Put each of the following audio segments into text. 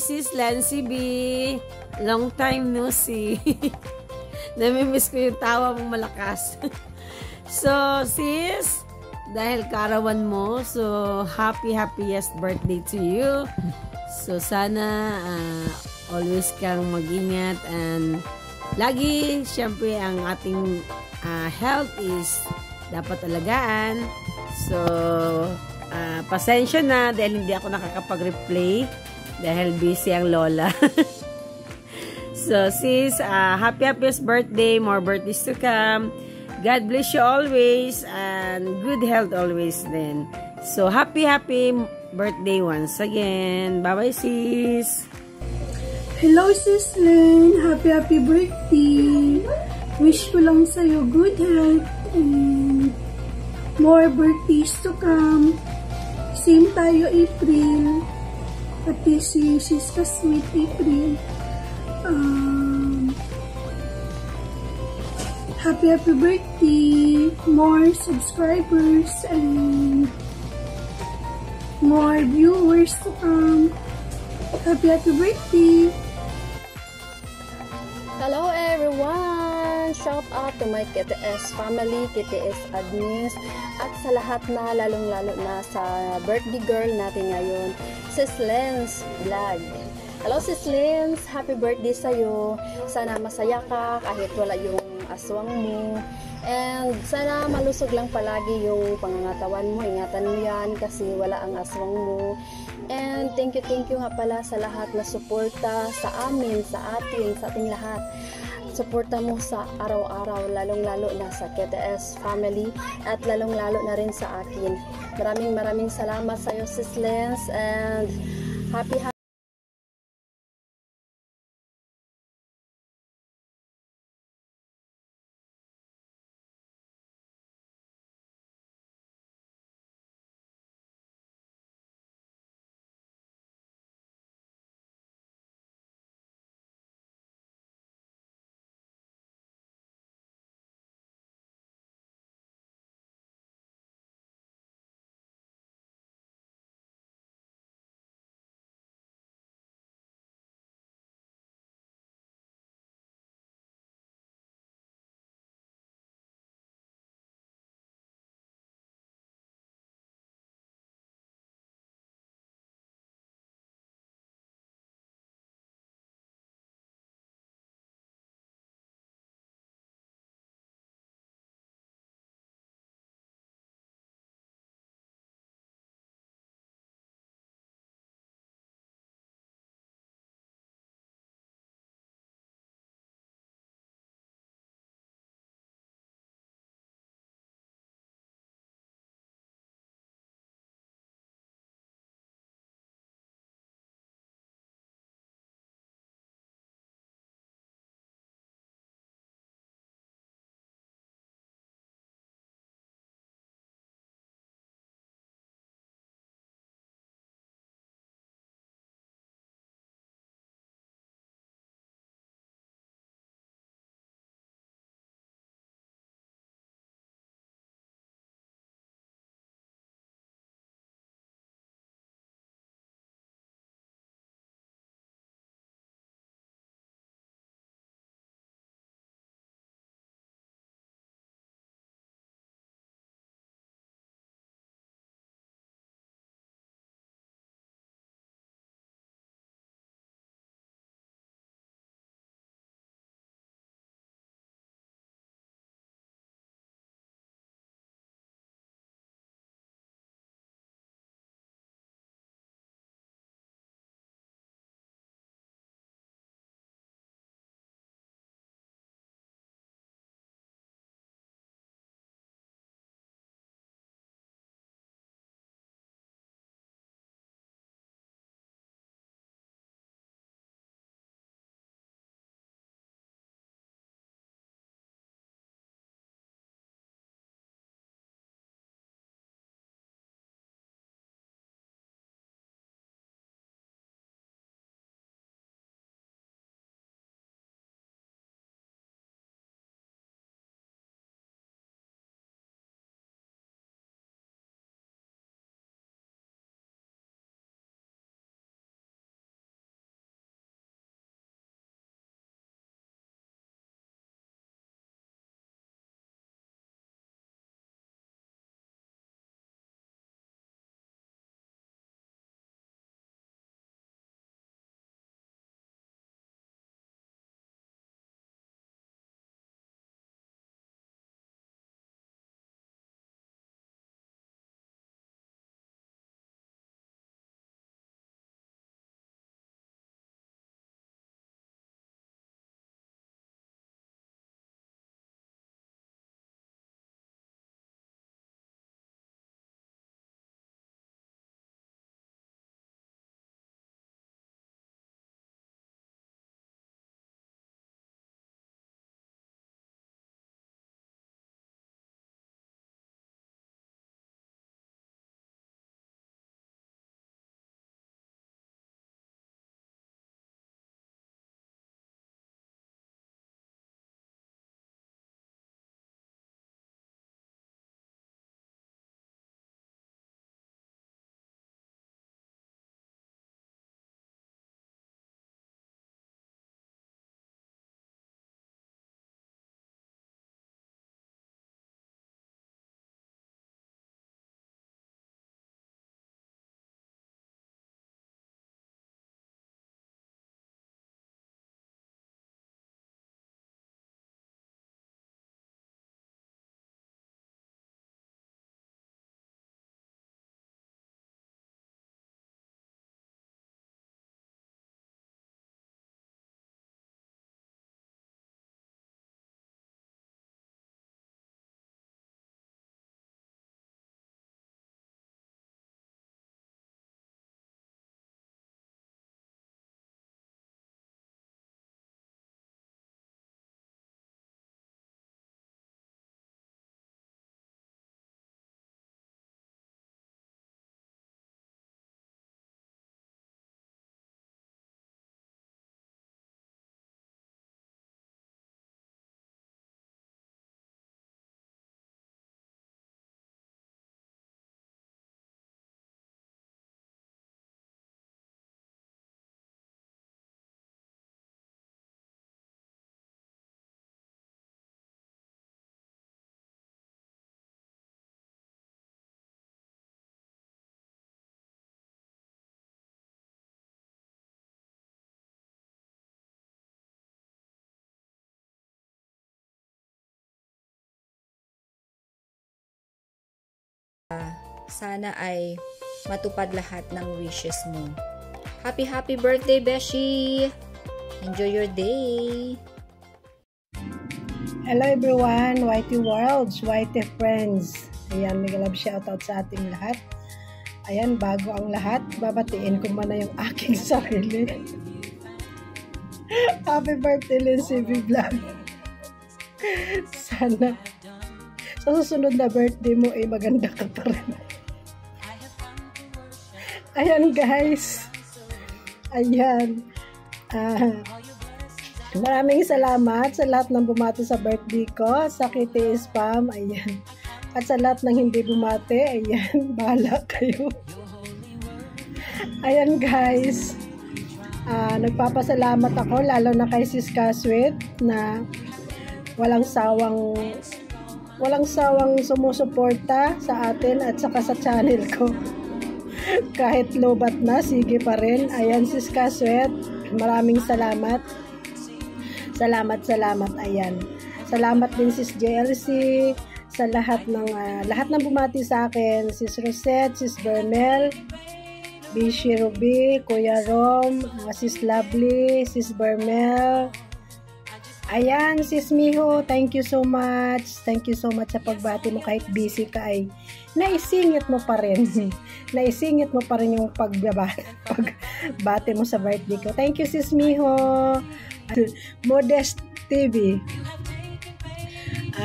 Sis Lancy B. Long time no see. Namimiss ko yung tawa mong malakas. So, sis, dahil karawan mo, so happiest birthday to you. So, sana always kang mag-ingat and lagi, syempre, ang ating health is dapat alagaan. So, pasensya na dahil hindi ako nakakapag-replay dahil busy ang lola. So, sis, happiest birthday, more birthdays to come. God bless you always and good health always then. So, happy birthday once again. Bye-bye, sis. Hello, Sis Lynn. Happy birthday. Wish ko lang sa'yo good health and more birthdays to come. Same tayo, April. Pati si Sister Sweet April. Happy birthday. More subscribers and more viewers to come. Happy birthday. Hello everyone! Shout out to my KTS family, KTS admins, at sa lahat na, lalong-lalo na sa birthday girl natin ngayon, Sis Lens Vlog. Hello Sis Lens! Happy birthday sa'yo! Sana masaya ka kahit wala yung aswang mo. And sana malusog lang palagi yung pangangatawan mo. Ingatan mo yan kasi wala ang aswang mo. And thank you nga pala sa lahat na suporta sa amin, sa ating lahat. Suporta mo sa araw-araw, lalong-lalo na sa KTS family at lalong-lalo na rin sa akin. Maraming salamat sa iyo, Sis Lens, and happy sana ay matupad lahat ng wishes mo. Happy birthday, Beshi! Enjoy your day! Hello everyone, Whitey Worlds, Whitey Friends. Ayan, mega love shoutout sa ating lahat. Ayan, bago ang lahat, babatiin ko muna yung aking sarili. Happy birthday, Lindsay V Vlog. Sana sa susunod na birthday mo ay maganda ka pa rin. Ayan guys. Ayan. Maraming salamat sa lahat ng bumati sa birthday ko, sa Kitty Spam. Ayan. At sa lahat ng hindi bumati, ayan, bahala kayo. Ayan guys, nagpapasalamat ako lalo na kay Sis Kaswit na walang sawang sumusuporta sa atin at saka sa channel ko. Kahit lobat na, sige pa rin. Ayan Sis Kaswit, maraming salamat. Salamat. Ayan. Salamat din Sis JLC. Sa lahat ng bumati sa akin, Sis Rosette, Sis Bernel, Bishi Ruby, Kuya Rom, Sis Lovely, Sis Bermel. Ayan, Sis Miho, thank you so much. Thank you so much sa pagbati mo kahit busy ka ay naisingit mo pa rin. Naisingit mo pa rin yung pagbati mo sa birthday ko. Thank you Sis Miho. Modest TV.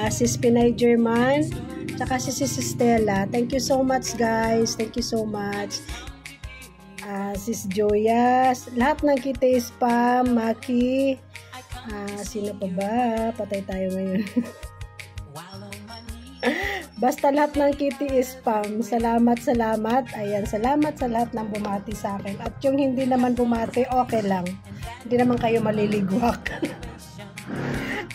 Sis Pinay German, tsaka si Sis Stella. Thank you so much guys. Thank you so much. Sis Joya, lahat ng Kitty Spam, Maki. Sino pa ba? Patay tayo ngayon. Basta lahat ng Kitty Spam. Salamat. Ayan, salamat sa lahat ng bumati sa akin. At yung hindi naman bumati, okay lang. Hindi naman kayo maliligwak.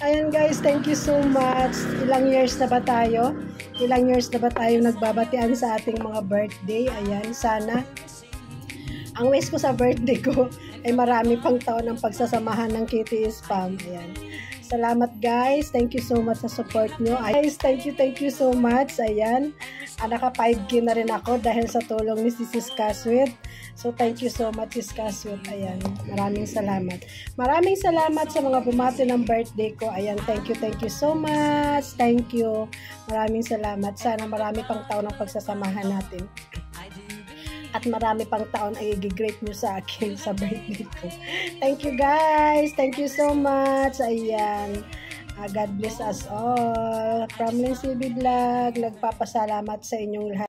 Ayan guys, thank you so much. Ilang years na ba tayo? Nagbabatian sa ating mga birthday? Ayan, sana. Ang wish ko sa birthday ko ay marami pang taon ng pagsasamahan ng Kitty Spam. Ayan. Salamat guys. Thank you so much sa support nyo. Guys, thank you so much. Ayan. Naka 5K na rin ako dahil sa tulong ni Sis Kaswit. So, thank you so much, Sis Kaswit. Ayan. Maraming salamat. Maraming salamat sa mga bumati ng birthday ko. Ayan. Thank you so much. Thank you. Maraming salamat. Sana marami pang taon ng pagsasamahan natin. At marami pang taon ay i-great nyo sa akin sa birthday ko. Thank you guys. Thank you so much. Ayan. God bless us all. From Lindsay V Vlog, nagpapasalamat sa inyong lahat.